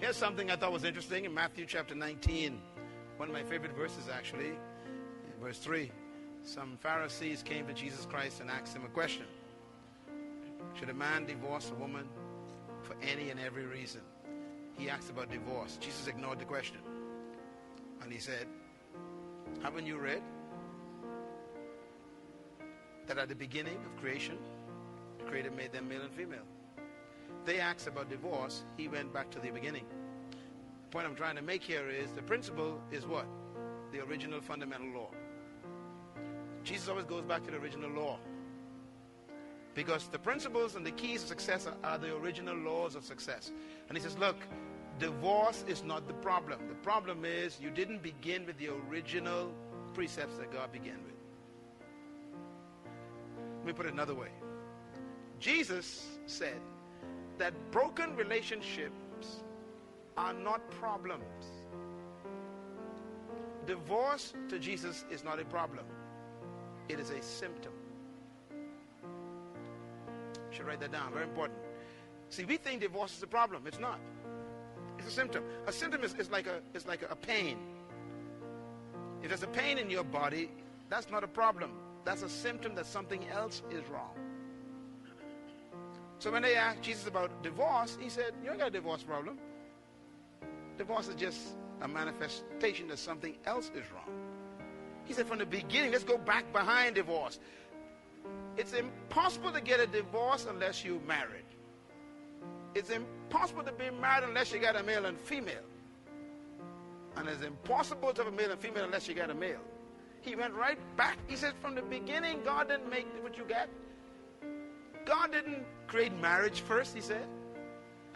Here's something I thought was interesting in Matthew chapter 19. One of my favorite verses, actually. In verse 3. Some Pharisees came to Jesus Christ and asked him a question. Should a man divorce a woman for any and every reason? He asked about divorce. Jesus ignored the question. And he said, haven't you read that at the beginning of creation, the Creator made them male and female? They asked about divorce. He went back to the beginning. The point I'm trying to make here is the principle is what? The original fundamental law. Jesus always goes back to the original law. Because the principles and the keys of success are the original laws of success. And he says, look, divorce is not the problem. The problem is you didn't begin with the original precepts that God began with. Let me put it another way. Jesus said that broken relationships are not problems. Divorce to Jesus is not a problem. It is a symptom. You should write that down. Very important. See, we think divorce is a problem. It's not. It's a symptom. A symptom is like a pain. If there's a pain in your body, that's not a problem. That's a symptom that something else is wrong. So when they asked Jesus about divorce, he said, you ain't got a divorce problem. Divorce is just a manifestation that something else is wrong. He said from the beginning, let's go back behind divorce. It's impossible to get a divorce unless you're married. It's impossible to be married unless you got a male and female. And it's impossible to have a male and female unless you got a male. He went right back. He said from the beginning, God didn't make what you got. God didn't create marriage first, he said.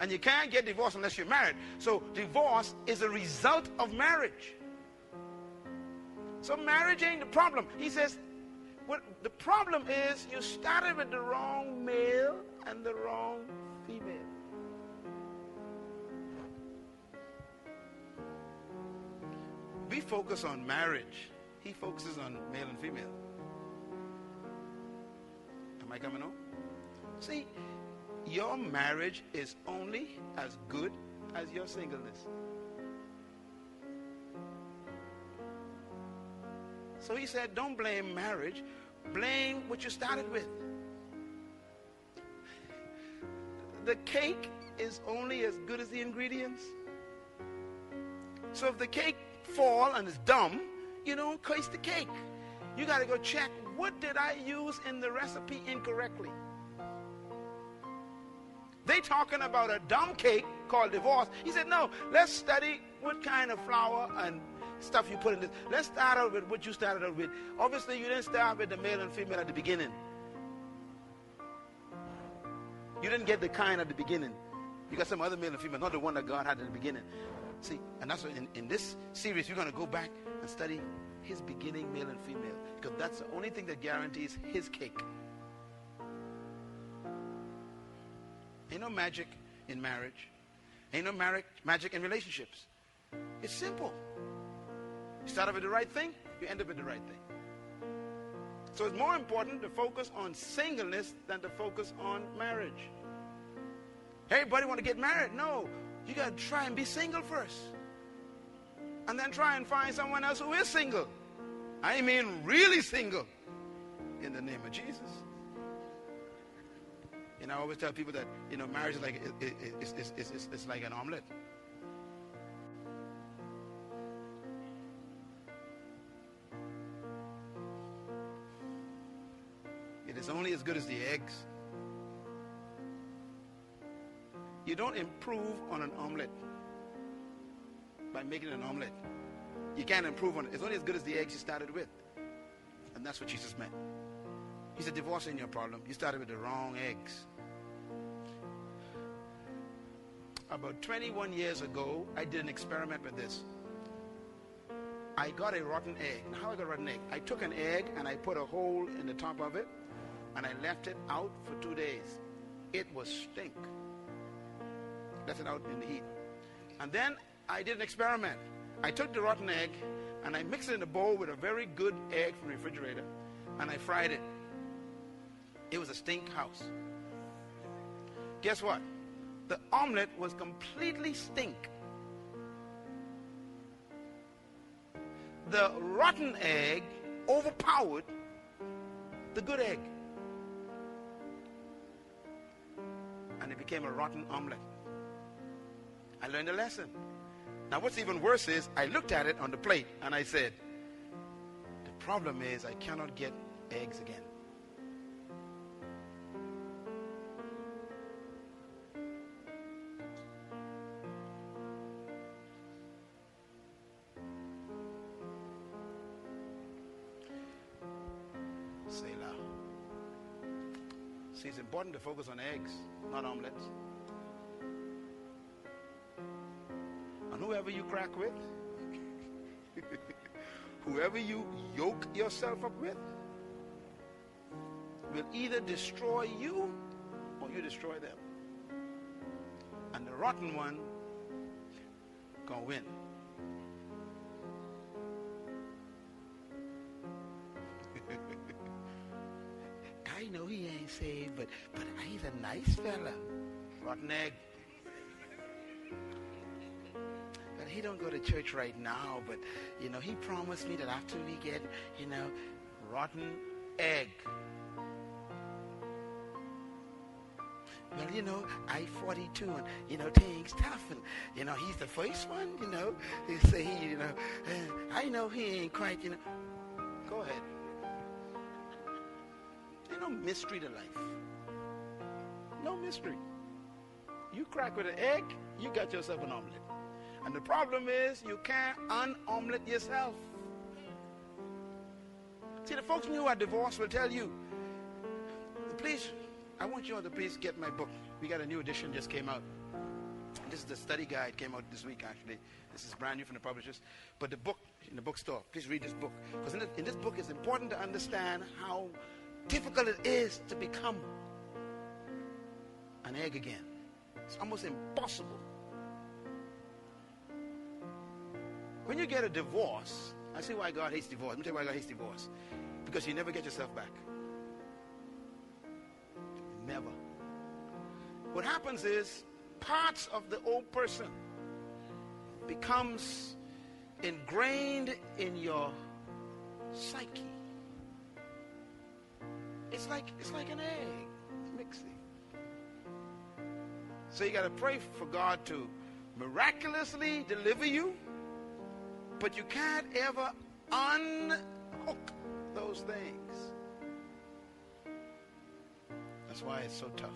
And you can't get divorced unless you're married. So divorce is a result of marriage. So marriage ain't the problem. He says, what the problem is you started with the wrong male and the wrong female. We focus on marriage. He focuses on male and female. Am I coming on? See, your marriage is only as good as your singleness. So he said, don't blame marriage. Blame what you started with. The cake is only as good as the ingredients. So if the cake fall and is dumb, you don't taste the cake. You got to go check, what did I use in the recipe incorrectly? They talking about a dumb cake called divorce. He said, no, let's study what kind of flour and stuff you put in this. Let's start out with what you started out with. Obviously, you didn't start with the male and female at the beginning. You didn't get the kind at the beginning. You got some other male and female, not the one that God had at the beginning. See, and that's what in this series, we're going to go back and study his beginning male and female. Because that's the only thing that guarantees his cake. Ain't no magic in marriage. Ain't no magic in relationships. It's simple. You start off with the right thing, you end up with the right thing. So it's more important to focus on singleness than to focus on marriage. Everybody want to get married? No. You got to try and be single first. And then try and find someone else who is single. I mean really single. In the name of Jesus. You know, I always tell people that, you know, marriage is like, it's like an omelet. It is only as good as the eggs. You don't improve on an omelet by making an omelet. You can't improve on it. It's only as good as the eggs you started with. And that's what Jesus meant. He said, divorce ain't your problem. You started with the wrong eggs. About 21 years ago, I did an experiment with this. I got a rotten egg. Now, how I got a rotten egg? I took an egg and I put a hole in the top of it and I left it out for 2 days. It was stink. Left it out in the heat. And then I did an experiment. I took the rotten egg and I mixed it in a bowl with a very good egg from the refrigerator and I fried it. It was a stink house. Guess what? The omelet was completely stink. the rotten egg overpowered the good egg. And it became a rotten omelet. I learned a lesson. Now what's even worse is I looked at it on the plate and I said, the problem is I cannot get eggs again. Selah. See, it's important to focus on eggs, not omelets. And whoever you crack with, whoever you yoke yourself up with, will either destroy you or you destroy them. And the rotten one gonna win. I know he ain't saved, but he's a nice fella. Rotten egg. But he don't go to church right now, but he promised me that after we get, rotten egg. Well, I-42 and, things tough and, he's the first one, He say, I know he ain't quite, Go ahead. There's no mystery to life. No mystery. You crack with an egg, you got yourself an omelet. And the problem is you can't un-omelet yourself. See, the folks who are divorced will tell you, please, I want you all to please get my book. We got a new edition just came out. This is the study guide, came out this week actually. This is brand new from the publishers. But the book in the bookstore, please read this book. Because in this book it's important to understand how difficult it is to become an egg again. It's almost impossible. When you get a divorce, I see why God hates divorce. Let me tell you why God hates divorce. Because you never get yourself back. Never. What happens is parts of the old person becomes ingrained in your psyche. It's like an egg mixing. So you got to pray for God to miraculously deliver you, but you can't ever unhook those things. That's why it's so tough.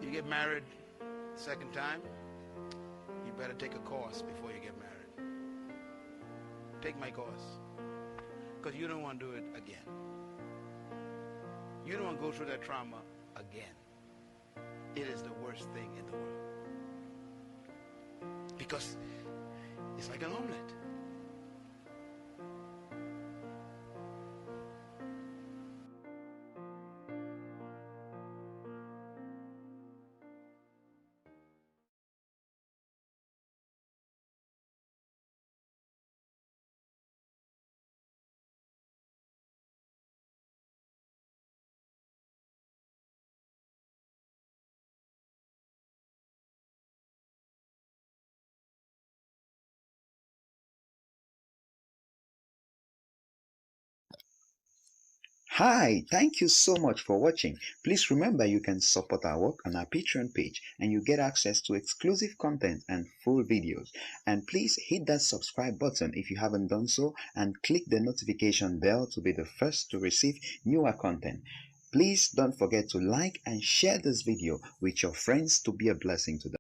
You get married second time, you better take a course before you get married. Take my course. Because you don't want to do it again. You don't want to go through that trauma again. It is the worst thing in the world. Because it's like an omelet. Hi, thank you so much for watching. Please remember you can support our work on our Patreon page and you get access to exclusive content and full videos. And please hit that subscribe button if you haven't done so and click the notification bell to be the first to receive newer content. Please don't forget to like and share this video with your friends to be a blessing to them.